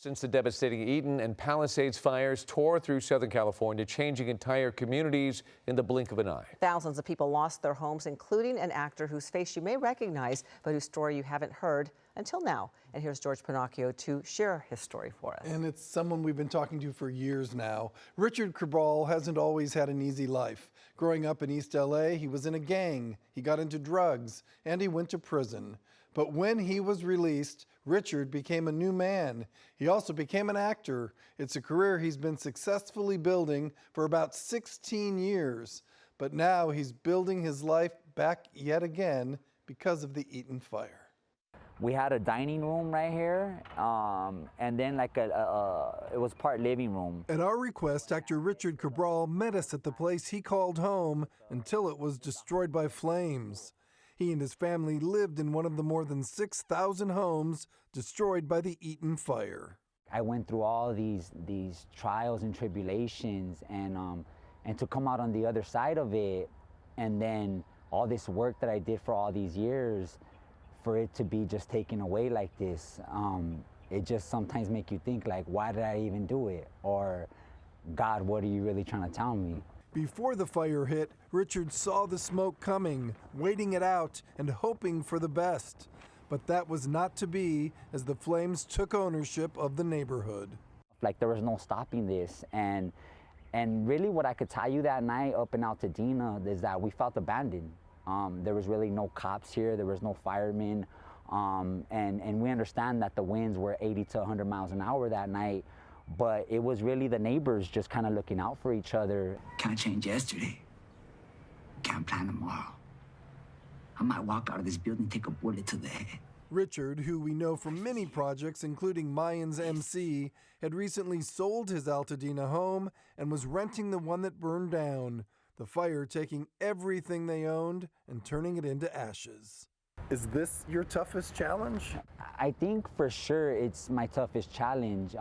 Since the devastating Eaton and Palisades fires tore through Southern California, changing entire communities in the blink of an eye. Thousands of people lost their homes, including an actor whose face you may recognize, but whose story you haven't heard until now. And here's George Pinocchio to share his story for us. And it's someone we've been talking to for years now. Richard Cabral hasn't always had an easy life. Growing up in East LA, he was in a gang, he got into drugs, and he went to prison. But when he was released, Richard became a new man. He also became an actor. It's a career he's been successfully building for about 16 years. But now he's building his life back yet again because of the Eaton fire. We had a dining room right here, and then it was part living room. At our request, actor Richard Cabral met us at the place he called home until it was destroyed by flames. He and his family lived in one of the more than 6,000 homes destroyed by the Eaton fire. I went through all these trials and tribulations, and to come out on the other side of it, and then all this work that I did for all these years, for it to be just taken away like this, it just sometimes make you think, like, why did I even do it? Or, God, what are you really trying to tell me? Before the fire hit, Richard saw the smoke coming, waiting it out and hoping for the best. But that was not to be, as the flames took ownership of the neighborhood. Like, there was no stopping this. And really what I could tell you that night up in Altadena is that we felt abandoned. There was really no cops here, there was no firemen. And we understand that the winds were 80 to 100 miles an hour that night. But it was really the neighbors just kind of looking out for each other. Can't change yesterday. Can't plan tomorrow. I might walk out of this building and take a bullet to the head. Richard, who we know from many projects, including Mayans MC, had recently sold his Altadena home and was renting the one that burned down, the fire taking everything they owned and turning it into ashes. Is this your toughest challenge? I think for sure it's my toughest challenge.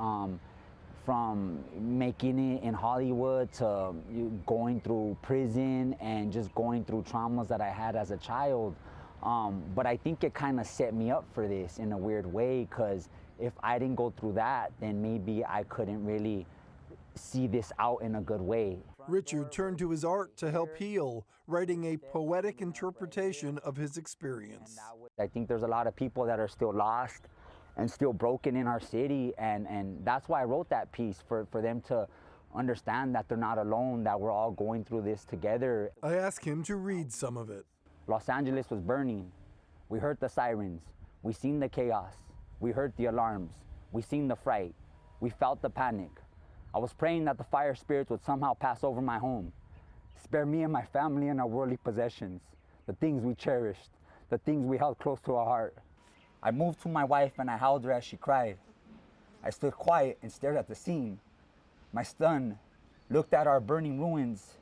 From making it in Hollywood to going through prison and just going through traumas that I had as a child. But I think it kind of set me up for this in a weird way, because if I didn't go through that, then maybe I couldn't really see this out in a good way. Richard turned to his art to help heal, writing a poetic interpretation of his experience. I think there's a lot of people that are still lost and still broken in our city, and that's why I wrote that piece, for them to understand that they're not alone, that we're all going through this together. I asked him to read some of it. Los Angeles was burning. We heard the sirens. We seen the chaos. We heard the alarms. We seen the fright. We felt the panic. I was praying that the fire spirits would somehow pass over my home. Spare me and my family and our worldly possessions, the things we cherished, the things we held close to our heart. I moved to my wife and I held her as she cried. I stood quiet and stared at the scene. My son looked at our burning ruins,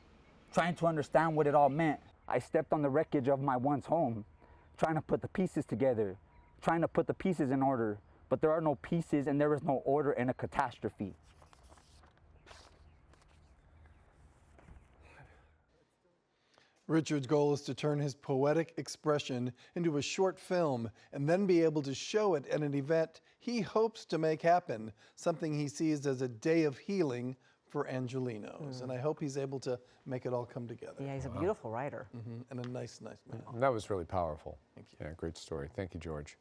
trying to understand what it all meant. I stepped on the wreckage of my once home, trying to put the pieces together, trying to put the pieces in order, but there are no pieces and there is no order in a catastrophe. Richard's goal is to turn his poetic expression into a short film and then be able to show it at an event he hopes to make happen, something he sees as a day of healing for Angelenos. And I hope he's able to make it all come together. Yeah, he's a beautiful writer. And a nice man. That was really powerful. Thank you. Yeah, great story. Thank you, George.